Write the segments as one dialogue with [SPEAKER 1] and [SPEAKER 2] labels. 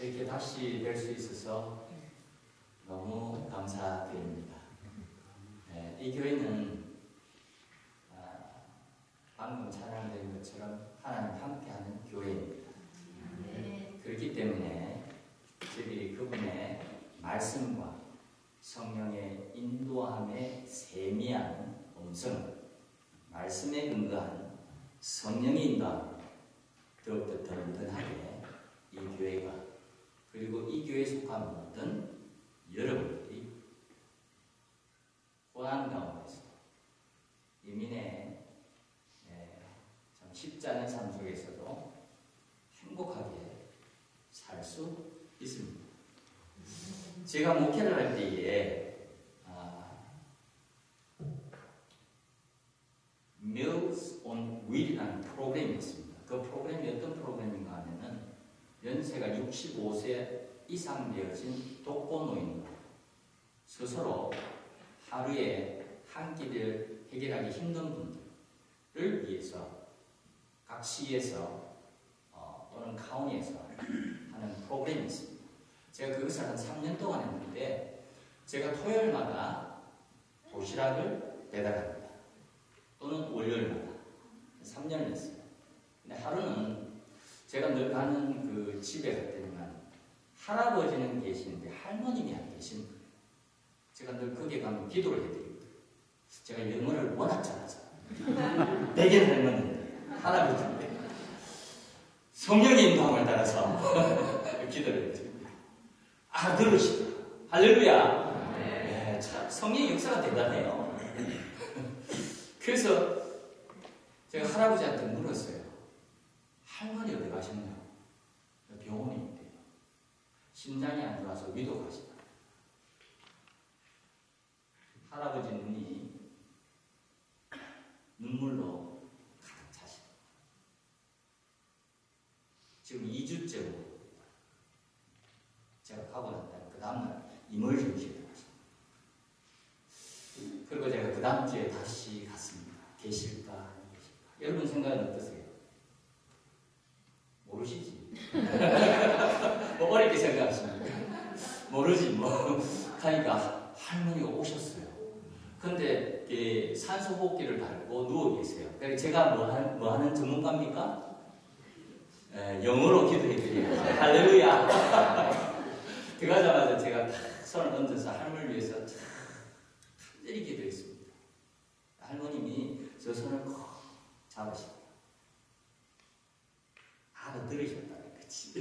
[SPEAKER 1] 이렇게 다시 뵐 수 있어서 너무 감사드립니다. 네, 이 교회는 방금 찬양된 것처럼 하나님 함께하는 교회입니다. 그렇기 때문에 저희들이 그분의 말씀과 성령의 인도함에 세미한 음성, 말씀에 근거한 성령의 인도함 더욱더 든든하게 이 교회가, 그리고 이 교회에 속한 모든 여러분들이 고난 가운데서 이민의 참 쉽지 않은 삶 속에서도 행복하게 살 수 있습니다. 제가 목회를 할 때에 Meals on Wheel이라는 프로그램이 있습니다. 그 프로그램이 어떤 프로그램인가 하면은 연세가 65세 이상 되어진 독거노인과 스스로 하루에 한 끼를 해결하기 힘든 분들을 위해서 각 시에서 또는 카운티에서 하는 프로그램이 있습니다. 제가 그것을 한 3년 동안 했는데, 제가 토요일마다 도시락을 배달합니다. 또는 월요일마다 3년을 했어요. 근데 하루는 제가 늘 가는 그 집에 갈 때만 할아버지는 계시는데 할머님이 안 계십니다. 제가 늘 거기에 가면 기도를 해드립니다. 제가 영어를 워낙 잘해서 백인 할머니인데 할아버지인데 성령의 인도함을 따라서 기도를 해드립니다. 들으시다. 할렐루야. 네, 참 성령의 역사가 대단해요. 그래서 제가 할아버지한테 물었어요. 할머니 어디 가셨나요? 병원에 있대요. 심장이 안 좋아서 위도 가시다. 할아버지 눈이 눈물로 가득 차시다. 지금 2주째로 제가 가고 났다가 그 다음날 이멀전시에 들어갔습니다. 그리고 제가 그 다음 주에 다시 갔습니다. 계실까? 안 계실까? 여러분 생각은 어떠세요? 모르시지? 뭐 어렵게 생각하십니까? 모르지 뭐. 하니까 할머니가 오셨어요. 근데 산소호흡기를 달고 누워 계세요. 그래서 제가 뭐 하는 전문가입니까? 영어로 기도해드려요. 할렐루야. 들어가자마자 제가 탁 손을 얹어서 할머니를 위해서 간절히 기도했습니다. 할머님이 저 손을 콕 잡으시고 알아들으셨다는 거지.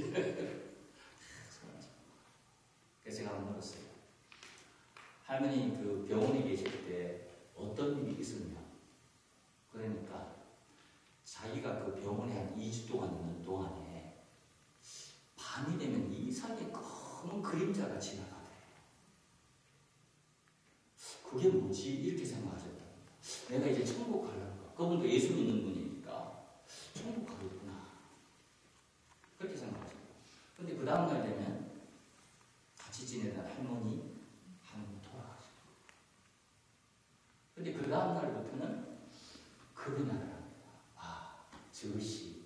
[SPEAKER 1] 그래서 제가 한번 물었어요. 할머니 그 병원에 계실 때 어떤 일이 있었냐? 그러니까 자기가 그 병원에 한 2주 동안 있는 동안에 밤이 되면 이상하게 검은 그림자가 지나가대요. 그게 뭐지? 이렇게 생각하셨답니다. 내가 이제 천국 가려고. 그분도 예수 믿는 분이니까 천국 가겠구나. 그렇게 생각하셨어요. 근데 그 다음날 되면 같이 지내던 할머니 한 분 돌아가셨어요. 근데 그 다음날부터는 그런 말을 합니다. 저것이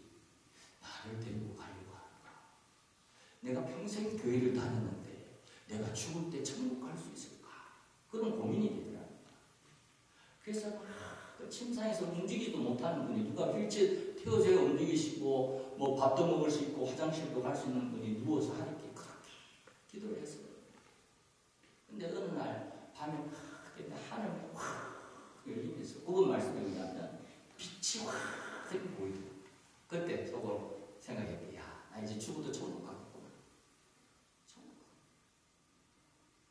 [SPEAKER 1] 나를 데리고 가려고 하는가. 내가 평생 교회를 다녔는데 내가 죽을 때 천국 갈 수 있을까? 그런 고민이 되더랍니다. 그래서 그 침상에서 움직이지도 못하는 분이 누가 휠체어 태워줘야 움직이시고 뭐 밥도 먹을 수 있고 화장실도 갈 수 있는 분이 누워서 하니까 그렇게 기도를 했어요. 근데 어느 날 밤에 하늘이 확 열리면서 그분 말씀이 뭐냐면 빛이 확 보이더라고요. 그때 속으로 생각했대요. 나 이제 죽어도 천국 가겠구나. 천국.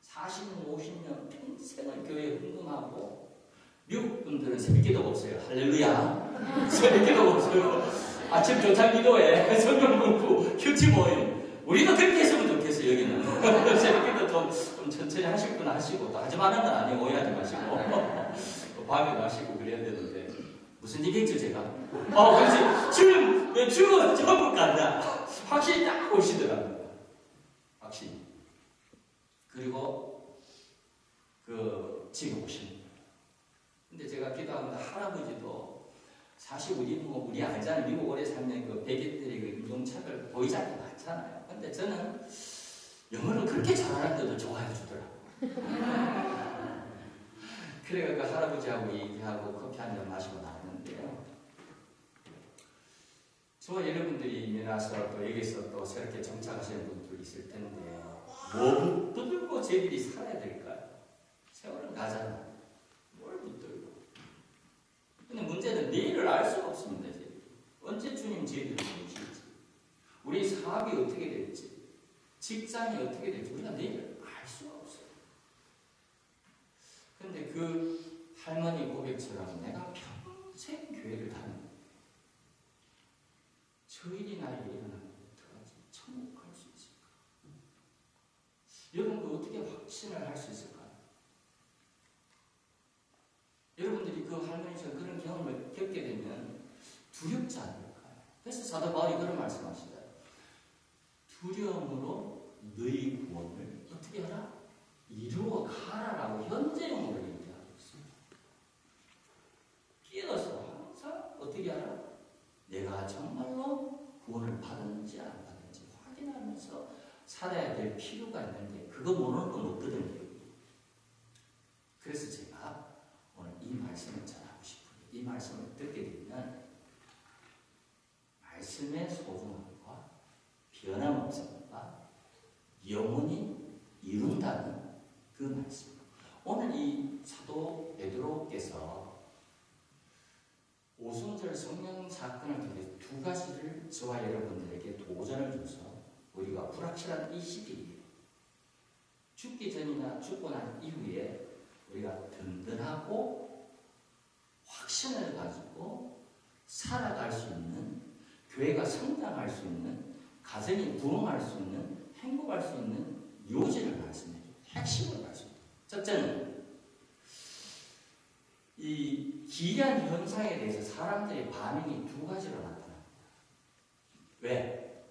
[SPEAKER 1] 40년, 50년 평생을 교회에 헌금하고 미국 분들은 새벽기도가 없어요. 할렐루야. 새벽기도가 없어요. 아침 조찬 기도에 성경 공부, 큐티 모임. 우리도 그렇게 했으면 좋겠어요. 여기는. 새벽기도 좀 천천히 하시거나 하시고 또 하지 마는 건 아니에요. 오해하지 마시고 밤에도 하시고 그래야 되는데 무슨 얘기했죠 제가? 그렇지. 지금 왜 죽어 천국 간다. 확실히 딱 오시더라고요. 확실히. 그리고 집에 오십니다. 근데 제가 기도하는데 할아버지도 사실 우리 알잖아요. 미국 오래 살면 그 백인들이 그 인종차별 보이자기 많잖아요. 근데 저는 영어를 그렇게 잘하는데도 좋아해 주더라고요. 그래가 그 할아버지하고 얘기하고 커피 한 잔 마시고 나왔는데요. 저 여러분들이 일어나서 또 여기서 또 새롭게 정착하시는 분들 있을 텐데 뭐 붙들고 저희들이 살아야 될까요? 세월은 가잖아. 뭘 붙들고. 근데 문제는 내일을 알 수가 없습니다. 저희들. 언제 주님 저희들을 보실지. 우리 사업이 어떻게 될지. 직장이 어떻게 될지 우리가 내일을 알 수가 없어요. 근데 그 할머니 고백처럼 내가 평생 교회를 다니는 저 일이 나에게 일어나면 어떡하지? 천국 갈 수 있을까? 여러분도 어떻게 확신을 할 수 있을까요? 여러분들이 그 할머니처럼 그런 경험을 겪게 되면 두렵지 않을까요? 그래서 사도 바울이 그런 말씀하시다. 두려움으로 너희 구원을 어떻게 하라? 이루어 가라라고 현재형으로 얘기하고 있습니다. 끼어서 항상 어떻게 하라? 내가 정말로 구원을 받았는지 안 받았는지 확인하면서 살아야 될 필요가 있는데 그거 모르는 건 없거든요. 그래서 제가 오늘 이 말씀을 전하고 싶어요. 이 말씀을 듣게 되면 말씀의 소중함과 변함없음과 영원히 이룬다는 그 말씀. 오늘 이 사도 베드로께서 오순절 성령 사건을 통해 두 가지를 저와 여러분들에게 도전을 줘서 우리가 불확실한 이 시기에 죽기 전이나 죽고 난 이후에 우리가 든든하고 확신을 가지고 살아갈 수 있는, 교회가 성장할 수 있는, 가정이 부흥할 수 있는, 행복할 수 있는 요지를 말씀해줘요. 핵심을 말씀해줘요. 첫째는 이 기이한 현상에 대해서 사람들의 반응이 두 가지로 나타납니다. 왜?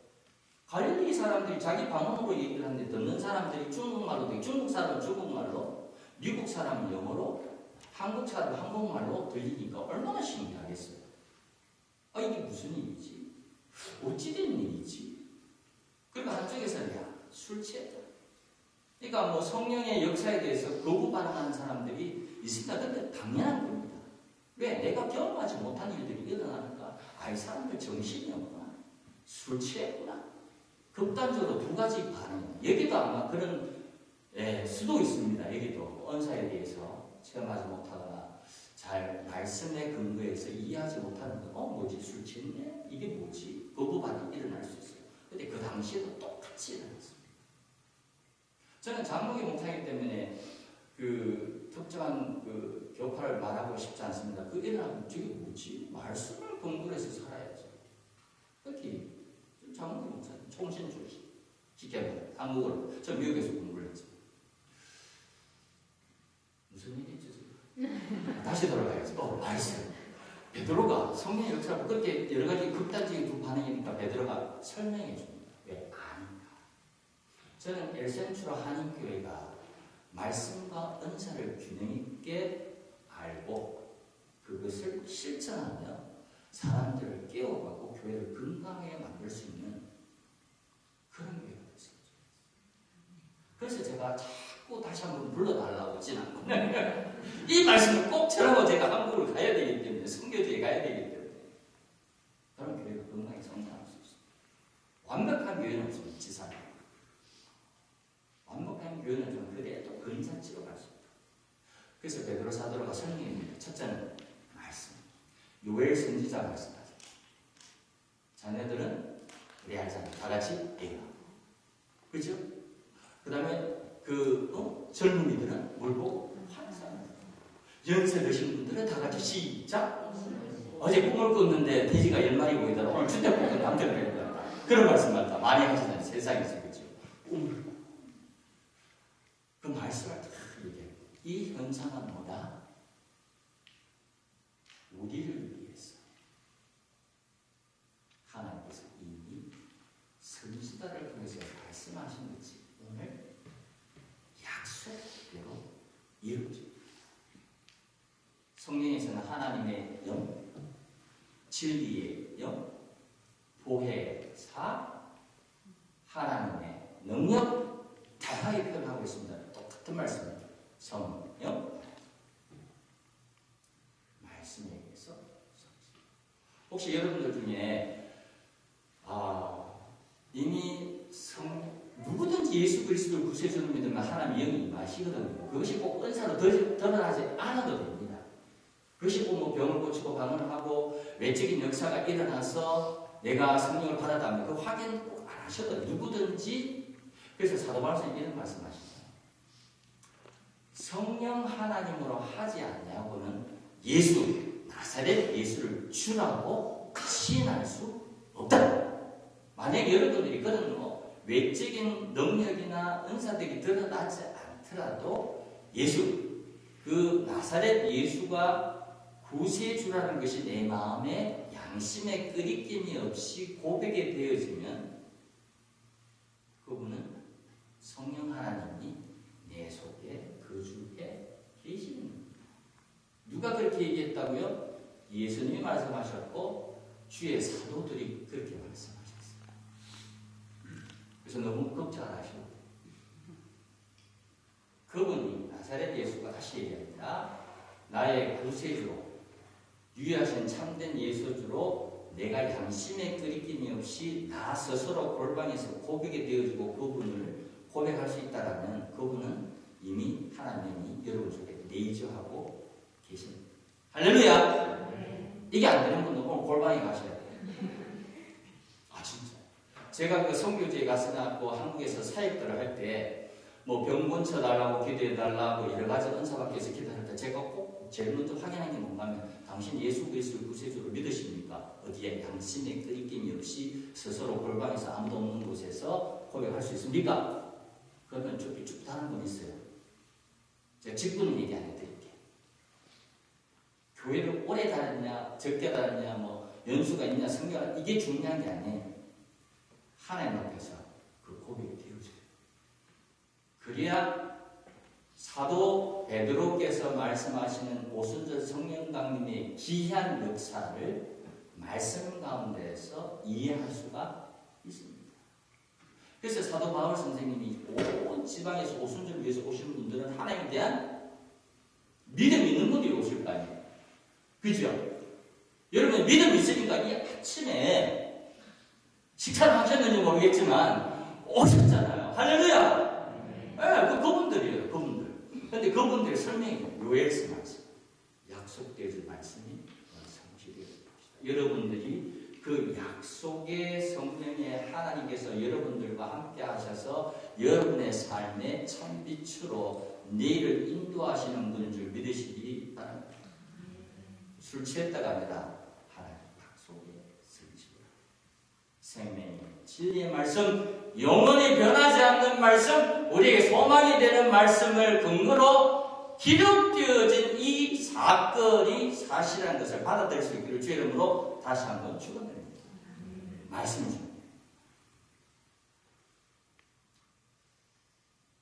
[SPEAKER 1] 갈릴리 사람들이 자기 방언으로 얘기를 하는데 듣는 사람들이 중국말로 되고 중국 사람은 중국말로, 미국 사람은 영어로, 한국 사람은 한국말로 들리니까 얼마나 신기하겠어요. 이게 무슨 일이지? 어찌된 일이지? 그리고 한쪽에서는 술 취했다. 그러니까 뭐 성령의 역사에 대해서 거부 반응하는 사람들이 있습니다. 근데 당연한 겁니다. 왜? 내가 경험하지 못한 일들이 일어나니까 이 사람들 정신이 없구나. 술 취했구나. 극단적으로 두 가지 반응. 여기도 아마 그런 수도 있습니다. 여기도 언사에 대해서 체험하지 못하거나 잘 말씀의 근거에서 이해하지 못하는 거. 뭐지? 술 취했네? 이게 뭐지? 거부 반응이 일어날 수 있어요. 근데 그 당시에도 똑같이 일어났습니다. 저는 장로교 목사이기 때문에 그 특정한 그 교파를 말하고 싶지 않습니다. 그 일어나면 저게 뭐지? 말씀을 근거로 해서 살아야죠. 특히 장로교 목사님, 총신 출신. 쉽게 말해 한국어로. 저 미국에서 공부를 했죠. 무슨 일이죠? 다시 돌아가야지. 말씀. 베드로가 성령의 역사를 그렇게 여러 가지 극단적인 두 반응이니까 베드로가 설명해 줍니다. 왜? 아닌가? 저는 엘센츄로 한인교회가 말씀과 은사를 균형 있게 알고 그것을 실천하며 사람들을 깨워가고 교회를 건강하게 만들 수 있는 그런 교회가 됐습니다. 그래서 제가 자꾸 다시 한번 불러달라고 하진 않거든요. 이 말씀을 꼭 전하고 제가 한국을 가야 되기 때문에, 선교지에 가야 되기 때문에 그런 교회가 건강하게 성장할 수 있습니다. 완벽한 교회는 없습니다. 지상에. 완벽한 교회는 좀 그래도 근사치로 갈 수 있다. 그래서 베드로 사도가 설명입니다. 첫째는 말씀. 요엘 선지자 말씀하죠. 자녀들은 우리 알잖아요. 다 같이 얘기하고. 그렇죠? 그 다음에 젊은이들은 뭘 보고? 환상을. 연세 드신 분들은 다 같이 시작. 어제 꿈을 꿨는데 돼지가 10마리 보이더라. 오늘 주택복권 당첨되었다. 그런 말씀 맞다. 많이 하시잖아요. 세상에서. 그렇죠? 꿈을. 그 말씀을 다 얘기해요. 이 현상은 뭐다? 우리를 위해서 하나님께서 이미 선지자를 통해서 말씀하신 것이 오늘 약속대로 이루어집니다. 성경에서는 하나님의 영, 진리의 영, 보혜사, 하나님의 능력 다양하게 표현하고 있습니다. 똑같은 말씀입니다. 성령, 말씀에 의해서 혹시 여러분들 중에 이미 누구든지 예수 그리스도를 구세주로 믿으면 하나님의 영이 임하시거든요. 그것이 꼭 은사로 드러나지 않아도 됩니다. 그것이 꼭 뭐 병을 고치고 방언을 하고 외적인 역사가 일어나서 내가 성령을 받았다면 그 확인 꼭 안 하셔도 누구든지. 그래서 사도 바울은 이런 말씀하시죠. 성령 하나님으로 하지 않냐고는 예수, 나사렛 예수를 주라고 시인할 수 없다. 만약에 여러분들이 그런 외적인 능력이나 은사들이 드러나지 않더라도 예수, 그 나사렛 예수가 구세주라는 것이 내 마음에 양심의 끄리낌이 없이 고백이 되어지면 그분은 성령 하나님이 내 속에 거주해 계시는 겁니다. 누가 그렇게 얘기했다고요? 예수님이 말씀하셨고 주의 사도들이 그렇게 말씀하셨어요. 그래서 너무 걱정 안 하시고 그분이 나사렛 예수가 다시 얘기합니다. 나의 구세주로 유일하신 참된 예수주로 내가 양심의 끄리낌이 없이 나 스스로 골방에서 고백이 되어지고 그분을 고백할 수 있다라면 그분은 이미 하나님이 여러분 속에 내주하고 계십니다. 할렐루야! 이게 안 되는 분은 오늘 골방에 가셔야 돼요. 진짜. 제가 그 선교지에 가서 한국에서 사역들을 할 때 뭐 병 고쳐달라고 기도해달라고 여러 가지 은사 받기 위해서 기도할 때 제가 꼭 제일 먼저 확인한 게 뭔가면 당신 예수 그리스도를 구세주로 믿으십니까? 어디에 양심의 끄리낌이 없이 스스로 골방에서 아무도 없는 곳에서 고백할 수 있습니까? 그러면 쭉 다른 분 있어요. 제가 직분은 얘기 안 해드릴게요. 교회를 오래 다녔냐 적게 다녔냐 뭐 연수가 있냐 성경 이게 중요한 게 아니에요. 하나님 앞에서 그 고백이 되어져요. 그래야 사도 베드로께서 말씀하시는 오순절 성령 강림의 기이한 역사를 말씀 가운데에서 이해할 수가 있습니다. 그래서 사도 바울 선생님이 온 지방에서 오순절을 위해서 오시는 분들은 하나님에 대한 믿음이 있는 분들이 오실 거 아니에요. 그죠? 여러분 믿음이 있으니까 이 아침에 식사를 하셨는지 모르겠지만 오셨잖아요. 할렐루야! 그분들이에요. 그분들. 근데 그분들의 설명이 요엘서 말씀. 약속되어진 말씀이 성취되어 있습니다. 여러분들이 그 약속의 성령의 하나님께서 여러분들과 함께 하셔서 여러분의 삶의 참빛으로 내일을 인도하시는 분인 줄 믿으시기 바랍니다. 술 취했다가 아니라 하나님 약속의 성취가 생명의 진리의 말씀, 영원히 변하지 않는 말씀, 우리에게 소망이 되는 말씀을 근거로 기록되어진 이 사건이 사실이라는 것을 받아들일 수 있기를 주의 이름으로 다시 한번 축원드립니다. 말씀 중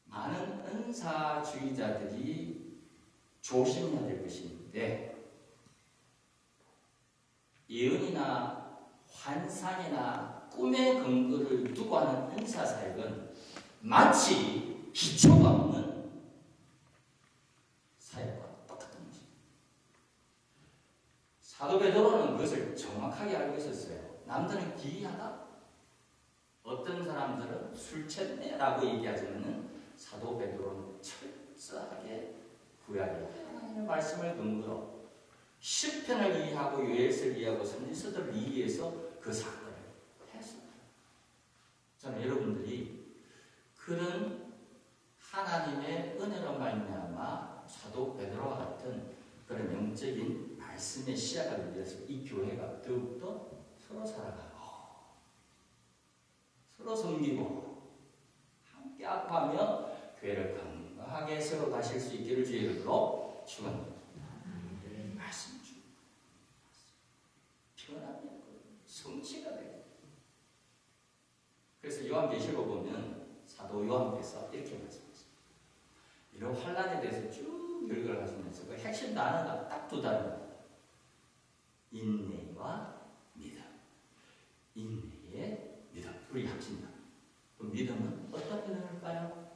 [SPEAKER 1] 많은 은사주의자들이 조심해야 될 것이 있는데 예언이나 환상이나 꿈의 근거를 두고 하는 은사사역은 마치 기초가 없는 사역과 똑같은 것입니다. 사도 베드로는 그것을 정확하게 알고 있었어요. 남들은 기이하다. 어떤 사람들은 술 챘네라고 얘기하지만 사도 베드로는 철저하게 구약의 하나님의 말씀을 근거로 시편을 이해하고 요엘서를 이해하고 선지서들을 이해해서 그 사건을 했습니다. 저는 여러분들이 그런 하나님의 은혜로 말미암아 사도 베드로와 같은 그런 영적인 말씀의 시야가 열려서 이 교회가 더욱더 서로 살아가고 서로 섬기고 함께 아파하며 교회를 건강하게 세워가실 수 있기를 주의 이름으로 축원합니다. 말씀 중 변함이 없고 성취가 되고 그래서 요한계시록 보면 사도 요한께서 이렇게 말씀하십니다. 이런 환란에 대해서 쭉 열거를 하시면서 그 핵심 단어가 딱 두 단어입니다. 인내와 약진다. 그 믿음은 어떤 믿음일까요?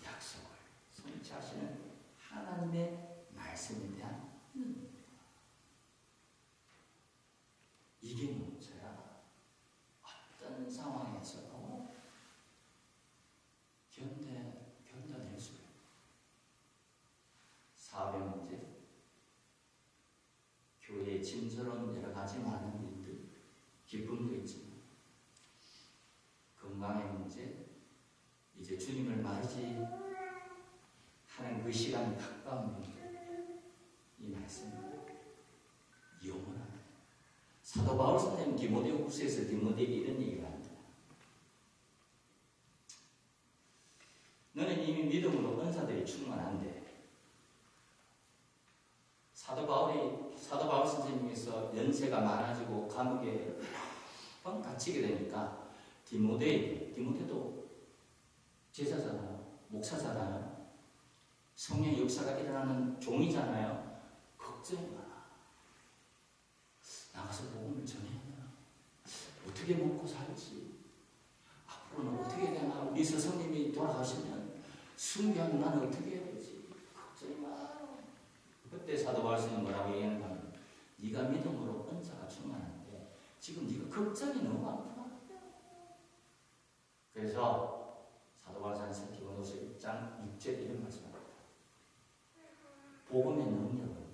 [SPEAKER 1] 약속을 성취하시는 하나님의 말씀에 대한 믿음입니다. 이게 문제야. 어떤 상황에서도 견뎌낼 수 있어요. 사업의 문제, 교회의 짐스러운 여러 가지 많은 일들, 기쁨도 있지만 건강의 문제, 이제 주님을 맞이하는 그 시간이 가까운 문제, 이 말씀은 영원합니다. 사도 바울 선생님 디모데후서에서 디모데에게 이런 얘기를 합니다. 너는 이미 믿음으로 은사들이 충만한데, 사도 바울 선생님께서 연세가 많아지고 감옥에 뻥 갇히게 되니까 디모데도 제자잖아요, 목사잖아요, 성령의 역사가 일어나는 종이잖아요. 걱정이 많아. 나가서 복음을 전해야 되나? 어떻게 먹고 살지? 앞으로는 어떻게 되나? 우리 스승님이 돌아가시면 순교하면 나는 어떻게 해야 되지? 걱정이 많아요. 그때 사도 바울 선생님이 뭐라고 얘기하냐면, 네가 믿음으로 은사가 충만한데 지금 네가 걱정이 너무 많구나. 그래서 사도 바울 선생님 디모데후서 1장 6절에 이런 말씀합니다. 복음의 능력은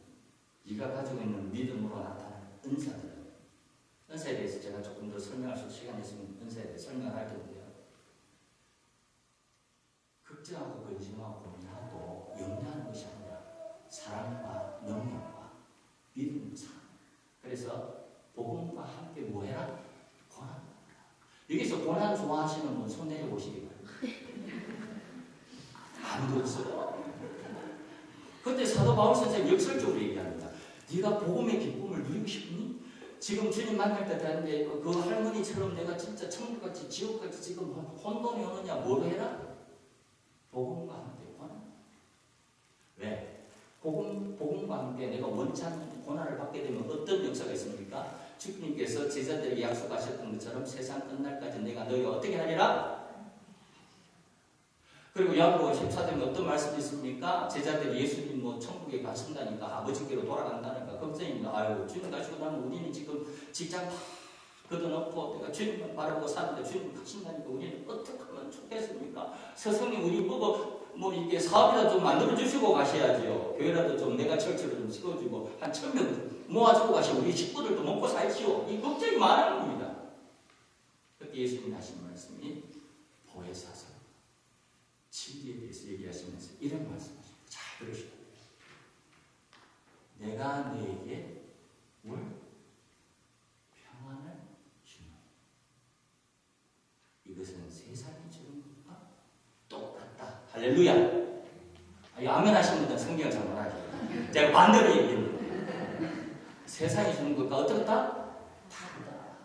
[SPEAKER 1] 네가 가지고 있는 믿음으로 나타나는 은사들은, 은사에 대해서 제가 조금 더 설명할 수 있는 시간이 있으면 은사에 대해 설명을 할 텐데요. 걱정하고 근심하고 고민하고 염려하는 것이 아니라 사랑과 능력과 믿음으로 사는. 그래서 복음과 함께 뭐해라? 고난받아라. 여기서 고난 좋아하시는 분 손 내려보시기 바랍니다. 아무도 없어요. 그때 사도 바울 선생님 역설적으로 얘기합니다. 네가 복음의 기쁨을 누리고 싶니? 지금 주님 만날 때 되는데 그 할머니처럼 내가 진짜 천국같이 지옥같이 지금 혼돈이 오느냐? 뭐로 해라? 복음과 함께 고난. 왜? 복음과 함께 내가 원치 않는 고난을 받게 되면 어떤 역사가 있습니까? 주님께서 제자들에게 약속하셨던 것처럼 세상 끝날까지 내가 너희가 어떻게 하리라? 그리고 야고보서 14장에 어떤 말씀이 있습니까? 제자들이 예수님 천국에 가신다니까, 아버지께로 돌아간다니까 걱정입니다. 아유, 주님 가시고 나면 우리는 지금 직장 다 걷어놓고 내가 주님만 바라보고 사는데 주님 가신다니까 우리는 어떻게 하면 좋겠습니까? 스승님 우리 보고 이게 사업이라도 좀 만들어주시고 가셔야지요. 교회라도 좀 내가 철저로 좀 세워주고 한 1000명 모아주고 가시고 우리 식구들도 먹고 살지요. 이 걱정이 많은 겁니다. 그때 예수님이 하신 말씀이 보혜사서 진리에 대해서 얘기하시면서 이런 말씀하십니다. 잘 들으시고, 내가 너에게 뭘? 평안을 주노. 이것은 세상이 주는 것과 똑같다. 할렐루야. 아멘 하시는 분들은 성경을 잘 몰라요. 제가 반대로 얘기했는데, 세상이 주는 것과 어떻다? 다르다.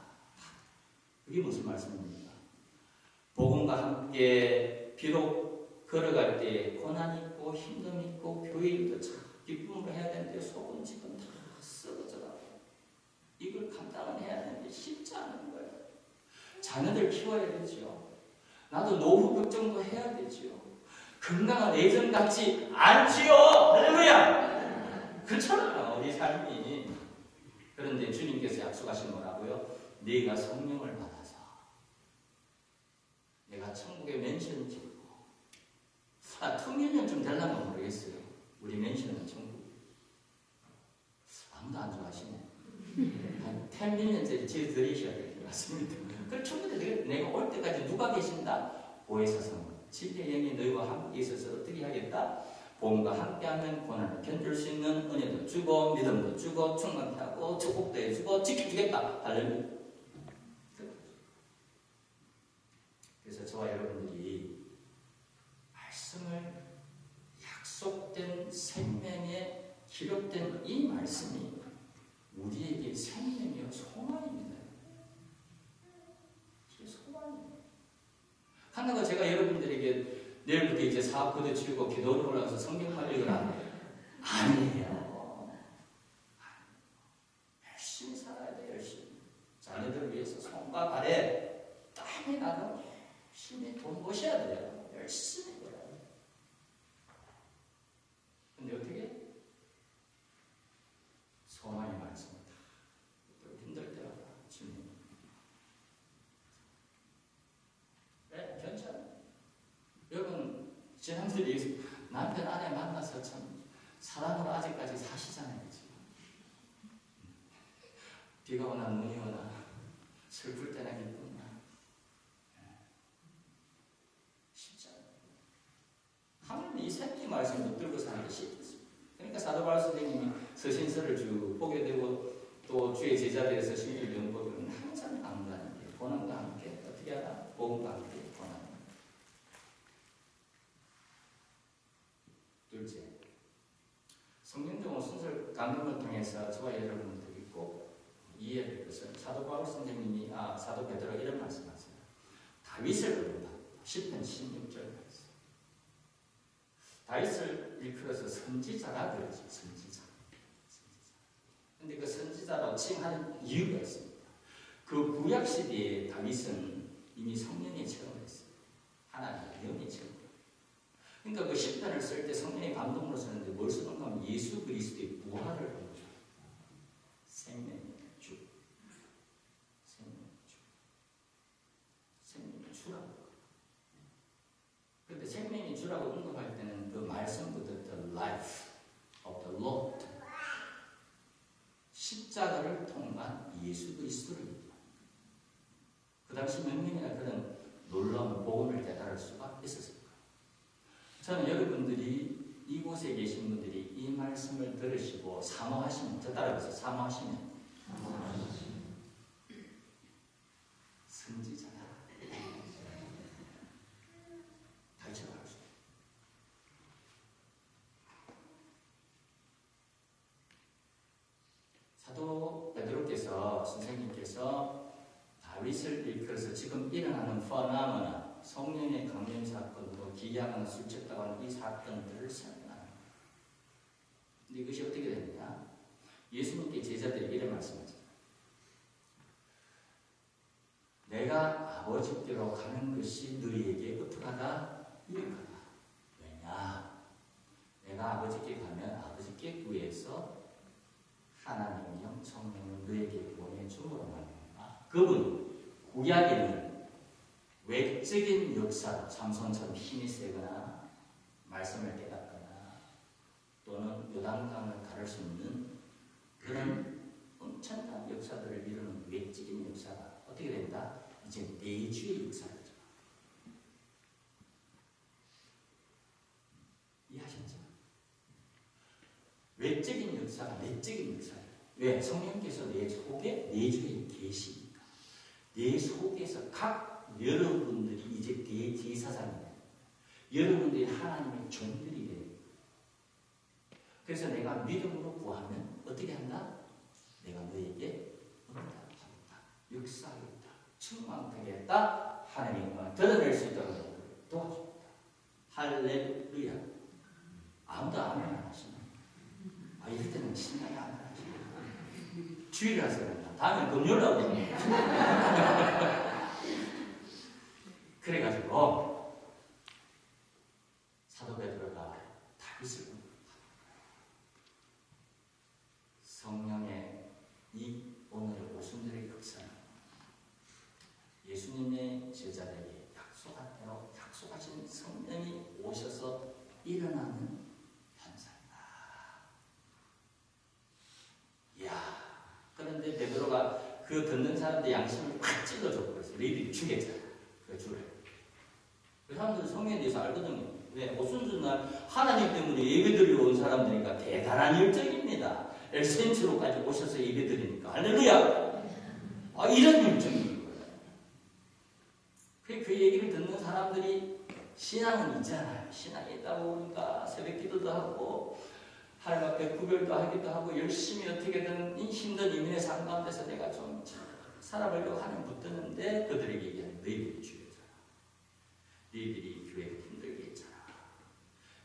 [SPEAKER 1] 그게 무슨 말씀입니까? 복음과 함께 비록 걸어갈 때 고난이 있고 힘듦이 있고 교회일도 참 기쁨으로 해야 되는데 속은 지금 다 썩어져가고 이걸 감당을 해야 되는데 쉽지 않은 거예요. 자녀들 키워야 되죠. 나도 노후 걱정도 해야 되죠. 건강한 예전 같지 않지요. 할렐루야. 그렇잖아요, 우리 삶이. 그런데 주님께서 약속하신 거라고요. 네가 성령을 받아서 내가 천국에 맨션 짓고, 틈이면 좀 되려면 모르겠어요. 우리 맨션은 천국. 아무도 안 좋아하시네. 한 10년째 지어드리셔야 될 것 같습니다. 그 충분히 내가 올 때까지 누가 계신다? 보혜사성 진리의 영이 너희와 함께 있어서 어떻게 하겠다? 복음과 함께하면 고난을 견딜 수 있는 은혜도 주고 믿음도 주고 충만케 하고 축복도 해주고 지켜주겠다. 할렐루야. 그래서 저와 여러분들이 말씀을, 약속된 생명에 기록된 이 말씀이 우리에게 생명이요 소망입니다. 이게 소망입니다. 하나가 제가 여러분들에게 내일부터 이제 사업 거둬치우고 기도를 올라가서 성경만 읽으라. 아니에요. 열심히 살아야 돼. 열심히. 자녀들을 위해서 손과 발에 땀이 나 나가면 열심히 돈 버셔야 돼요. 열심히 벌어야 돼요. 근데 어떻게? 소망이 많습니다. 또 힘들 때마다 주님. 네, 괜찮아요. 여러분, 지난번에 남편 아내 만나서 참 사랑으로 아직까지 사시잖아요. 지금. 비가 오나 눈이 오나 슬플 때나 기쁘나 쉽지 않아요. 하나님이 이 생기 말씀을 붙들고 사는 게 쉽겠습니다. 그러니까 사도 바울 선생님이 서신서를 쭉 보게 되고 또 주의 제자들에서 신일 연법은 항상 강조하는 게 고난과 함께 어떻게 하나? 복음과 함께 고난. 둘째, 성경적으로 순서 강론을 통해서 저와 여러분들이 꼭 이해해야 될 것은 사도 바울 선생님이 사도 베드로 이런 말씀하세요. 다윗을 부른다. 10편 16절 말씀. 다윗을 일컬어서 선지자라 그러지. 선지자. 근데 그 선지자라고 칭하는 이유가 있습니다. 그 구약 시대에 다윗은 이미 성령의 체험을 했어요. 하나님의 영의 체험. 그러니까 그 10편을 쓸 때 성령의 감동으로 쓰는데 뭘 쓰는가 하면 예수 그리스도의 부활을 보여줘요. 생명의 주. 생명의 주. 생명의 주라고. 그런데 생명의 주라고 언급할 때는 그 말씀부터 the life of the Lord. 십자가를 통한 예수 그리스도를 얘기합니다. 그 당시 몇 명이나 그런 놀라운 복음을 깨달을 수가 있었습니다. 저는 여러분들이 이곳에 계신 분들이 이 말씀을 들으시고 사모하시면, 저 따라해서 사모하시면 선지자다. 다윗처럼 할 수 있어요. 사도 베드로께서 선생님께서 다윗을 일컬어서 지금 일어나는 퍼나머나 성령의 강림 사건으로 기이하거나 술쳤다고 하는 이 사건들을 설명합니다. 근데 이것이 어떻게 되느냐? 예수님께 제자들이 이런 말씀하잖아요. 내가 아버지께로 가는 것이 너희에게 어떻게 하다? 유익하다. 왜냐? 내가 아버지께 가면 아버지께 구해서 하나님의 영 성령을 너희에게 보내줌으로 말미암아 그분 구약에는 외적인 역사, 삼손처럼 힘이 세거나 말씀을 깨닫거나 또는 요단강을 가를 수 있는 그런 엄청난 역사들을 이루는 외적인 역사가 어떻게 된다? 이제 내주의 역사죠. 이해하셨죠? 외적인 역사가 내적인 역사예요. 왜? 성령께서 내 속에 내주에 계시니까. 내 속에서 각 여러분들이 이제 대제사장이에요. 여러분들이 하나님의 종들이 돼요. 그래서 내가 믿음으로 구하면 어떻게 한다? 내가 너에게 응답하겠다. 역사하겠다. 충만하겠다. 하나님의 영광을 드러낼 수 있도록 도와줍니다. 할렐루야. 아무도 아멘 안 하시나? 이럴 때는 신나게 아멘 하시나? 주일이라서 그런다. 다음에 금요일 하고 그래가지고 사도 베드로가 다윗을 성령의 이 오늘 오순절의 역사는 예수님의 제자들에게 약속한 대로 약속하신 성령이 오셔서 일어나는 현상이다. 이야. 그런데 베드로가 그 듣는 사람들 양심을 팍 찔러줬고 그래서 너희들이 죽였잖아. 그 줄을. 그 사람들은 성령에 대해서 알거든요. 왜? 오순절날 하나님 때문에 예배드리러 온 사람들이니까 대단한 열정입니다. 엘센트로까지 오셔서 예배드리니까 할렐루야! 이런 열정인 거예요. 그 얘기를 듣는 사람들이 신앙은 있잖아요. 신앙이 있다고 그러니까 새벽 기도도 하고 하나님 앞에 구별도 하기도 하고 열심히 어떻게든 힘든 이민의 삶 가운데서 내가 좀 살아보려고 하는 붙드는데 그들에게 얘기하는 너희들이 주였잖아. 너희들이 교회를 힘들게 했잖아.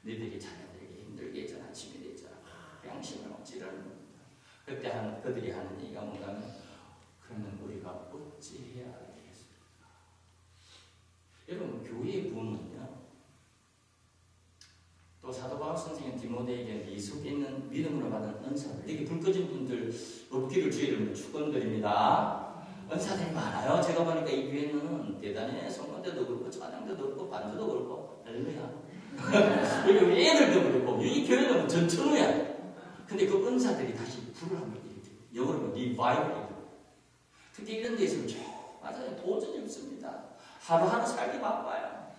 [SPEAKER 1] 너희들이 자녀들에게 힘들게 했잖아. 집에 했잖아. 양심을 억지르는 겁니다. 그때 그들이 하는 얘기가 뭔가 하면 그러면 우리가 어찌해야 하겠습니까? 믿음으로 받은 은사들. 여기 불 꺼진 분들 없기를 주의를 축원드립니다. 은사들이 많아요. 제가 보니까 이 교회는 대단해. 성건대도 그렇고 찬양대도 그렇고 반주도 그렇고 할렐루야. 여기 애들도 그렇고 이 교회는 전천후야. 근데 그 은사들이 다시 불을 한번 일으켜요. 영어로 리바이벌. 특히 이런 데 있으면 맞아요. 도전이 없습니다. 하루하루 살기 바빠요.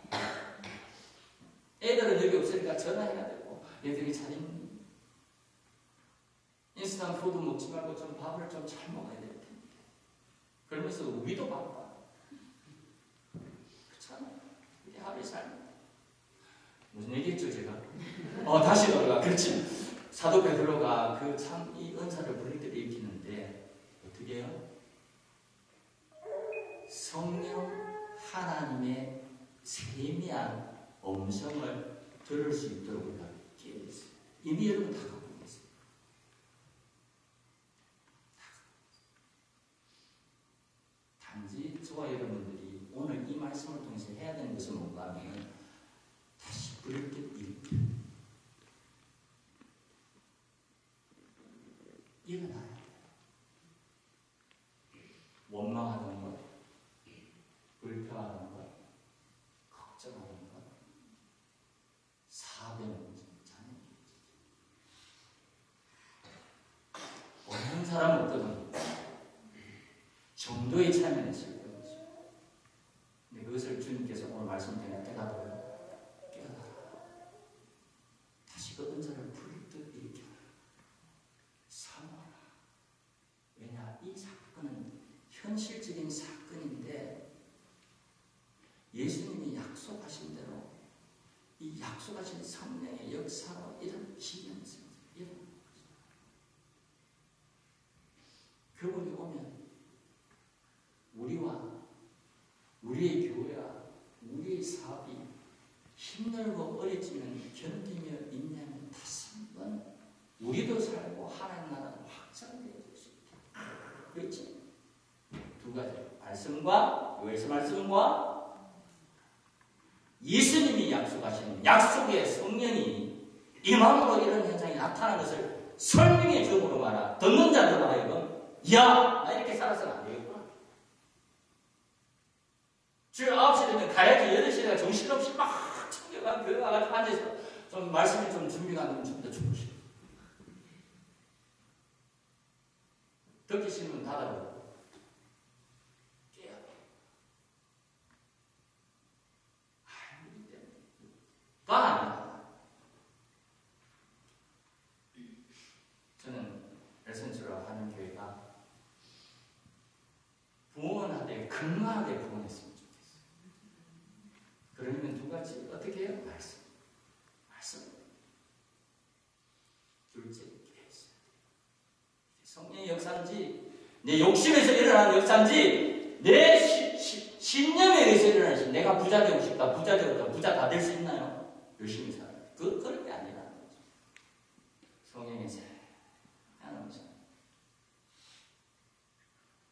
[SPEAKER 1] 애들은 여기 없으니까 전화해야 되고 애들이 차린 인스턴트 푸드 먹지 말고 좀 밥을 좀 잘 먹어야 될 텐데 그러면서 우리도 바빠. 그렇잖아요. 이게 하루의 삶. 무슨 얘기했죠 제가? 다시 돌아가. 그렇지. 사도 베드로가 그 참 이 은사를 부릴 때 일으키는데 어떻게 해요? 성령 하나님의 세미한 음성을 들을 수 있도록 우리가 기회를 했어요. 이미 여러분 다 갖고 있어요. 단지 저와 여러분들이 오늘 이 말씀을 통해서 해야 되는 것은 뭔가 하면 다시 부를 때 일어나야 돼요. 원망하는 것, 불평하는 것, 걱정하는 것, 사변은 자는 어떤 사람은 어떤 정도의 차이는 있을 거죠. 근데 그것을 주님께서 오늘 말씀드린 때가 되어 깨달아. 다시 그 은사를 부를 듯 일으켜라. 사모하라. 왜냐? 이 사건은 현실적인 사건인데 예수님이 약속하신 대로 이 약속하신 성령의 역사로 이런 기념습니다. 이런 거죠. 그분이 오면 우리와 우리의 교회와 우리의 사업이 힘들고 어려지면 견디며 인내하면 다시 한번 우리도 살고 하나님 나라는 확장되어질 수 있다. 그렇지? 두 가지. 말씀과 요엘서 말씀과 예수님이 약속하신 약속의 성령이 임함으로 이런 현상이 나타나는 것을 설명해 주므로 말아. 듣는 자들로 하여금 야! 나 이렇게 살아서는 안 되겠구나. 주일 9시 되면 가야지. 8시에 내가 정신없이 막 챙겨가 교회 와가지고 앉아서 좀 말씀이 좀 준비가 안 되면 좀 더 주무시고. 듣기 싫으면 닫아버리고. 깨요. 알기 때문에. 가 아니야. 저는 에센스로 하는 교회가 부흥하되 건강하게 부흥했으면 좋겠어요. 그러면 두 가지 어떻게 해요? 말씀. 둘째, 기도했어요. 성령의 역사인지 내 욕심에서 일어나는 역사인지 내 신념에 의해서 일어나는 내가 부자 되고 싶다. 부자 다 될 수 있나요? 열심히 살아요. 그런 게 아니라는 거죠. 성령의 하나님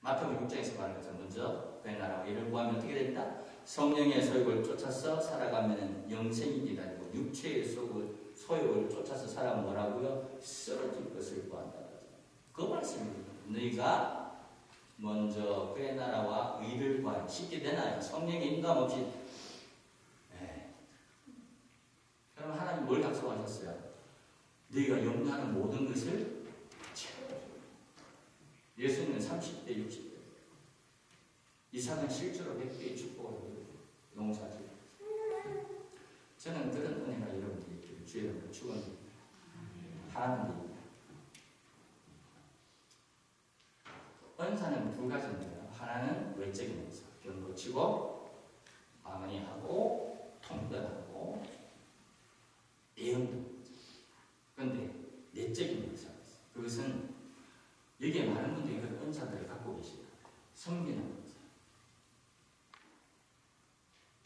[SPEAKER 1] 마태복음 6장에서 말한 것처럼 먼저 그의 나라와 이를 구하면 어떻게 됩니다? 성령의 소욕을 쫓아서 살아가면 영생이 기다리고 육체의 소욕을 쫓아서 살아가면 뭐라고요? 쓰러질 것을 구한다. 그 말씀입니다. 너희가 먼저 그의 나라와 의를 구하면 쉽게 되나요? 성령의 인도함 없이. 그럼 하나님 뭘 약속하셨어요? 너희가 염려하는 모든 것을 채워줘. 예수님은 30대, 60대. 이삭은 실제로 100배의 축복을 농사지. 저는 그런 은혜가 여러분들에게 주의 이름으로 축원드립니다. 하나님입니다. 은사는 두 가지인데요. 하나는 외적인 은사, 병 고치고, 방언하고, 통변하고, 예언도. 그런데 내적인 은사가 있어요. 그것은 여기에 많은 분들이 그 은사들을 갖고 계십니다. 섬기는 은사,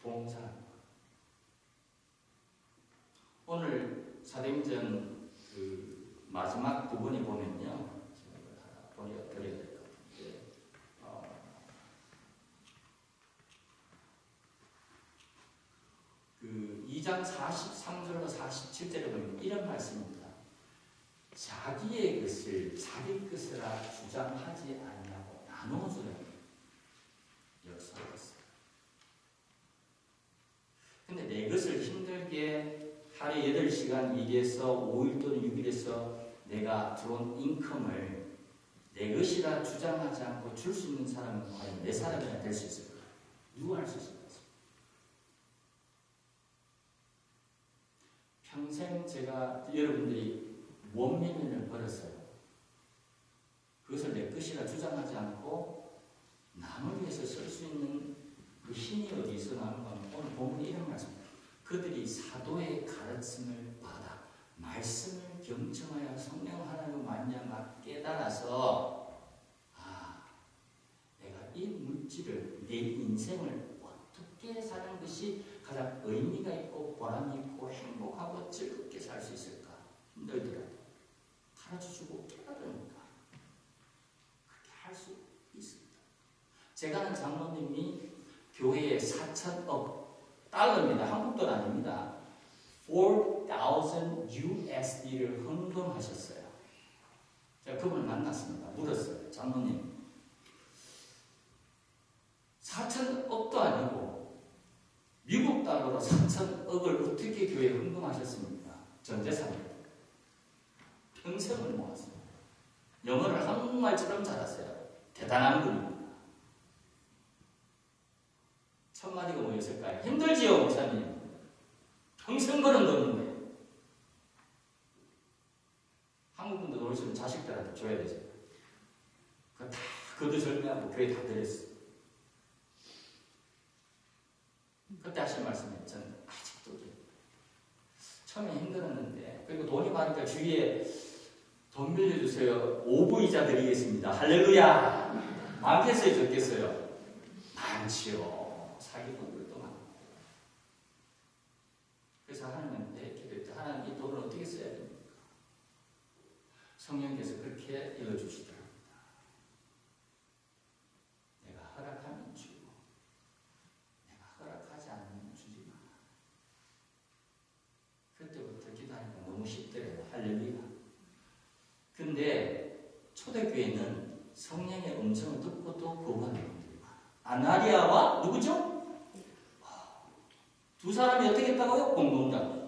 [SPEAKER 1] 봉사하는 것. 오늘 사도행전 그 마지막 부분이 보면요, 제가 이걸 하나 보여드려야 될 것 같은데, 그 2장 43절과 47절에 보면 이런 말씀입니다. 자기의 것을 자기 것이라 주장하지 않냐고 나눠주는 역사였어요. 근데 내 것을 힘들게 하루에 8시간 일해서 5일 또는 6일에서 내가 들어온 인컴을 내 것이라 주장하지 않고 줄 수 있는 사람은 과연 내 사람이나 될 수 있을까? 누가 할 수 있을까? 평생 제가 여러분들이 원민을 벌었어요. 그것을 내 것이라 주장하지 않고 남을 위해서 쓸 수 있는 그 힘이 어디서 나는 건 오늘 본문에 이런 말씀입니다. 그들이 사도의 가르침을 받아 말씀을 경청하여 성령 하나님을 말미암아 깨달아서 내가 이 물질을 내 인생을 어떻게 사는 것이 가장 의미가 있고 보람이 있고 행복하고 즐겁게 살 수 있을까? 힘들더라도 가르쳐주고 깨달으니까 그렇게 할 수 있습니다. 제가 아는 장로님이 교회에 4,000억 달러입니다. 한국 돈 아닙니다. 4,000 USD를 헌금하셨어요. 제가 그분을 만났습니다. 물었어요. 장로님, 4,000억도 아니고 미국 달러로 4,000억을 어떻게 교회에 헌금하셨습니까? 전 재산입니다. 평생을 모았습니다. 영어를 한국말처럼 잘하세요. 대단한 분입니다. 1,000마디가 모였을까요? 힘들지요, 목사님. 평생 버는 돈인데. 한국 분들 오시면 자식들한테 줘야 되죠. 그거 다 거두절미하고 교회 다 드렸어요. 그때 하신 말씀이 저는 아직도 처음에 힘들었는데, 그리고 돈이 많으니까 주위에 돈 빌려주세요. 5부 이자 드리겠습니다. 할렐루야. 많겠어요, 적겠어요? 많지요. 사기꾼들도 많고. 그래서 하나님한테 기도했죠. 하나님 이 돈을 어떻게 써야 됩니까? 성령께서 그렇게 일러주시더랍니다. 내가 허락하면 주고 내가 허락하지 않으면 주지 마. 그때부터 기도하니까 너무 쉽더래요. 할렐루야. 근데 초대교회는 성령의 음성을 듣고도 거부하는 분들이 많아요. 아나리아와 누구죠? 두 사람이 어떻게 했다고요? 공동장.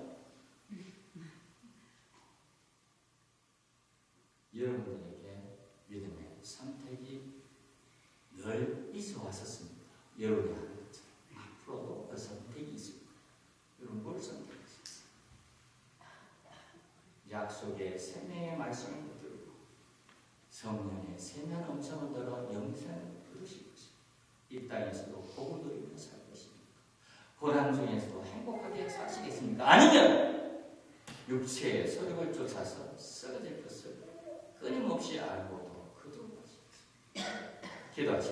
[SPEAKER 1] 여러분들에게 믿음의 선택이 늘 있어 왔었습니다. 여러분이 하는 것처럼 앞으로도 그 선택이 있습니다. 여러분 뭘 선택하셨어요? 약속의 생명의 말씀을 들고 성령의 세면 음성을 들어 영생을 부르실 것입니다. 이 땅에서도 복을 누리며 살 것입니까? 고난 중에서도 행복하게 사시겠습니까? 아니면 육체의 소욕을 쫓아서 썩어질 것을 끊임없이 알고도 거두어 가시겠습니까? 기도하십시오.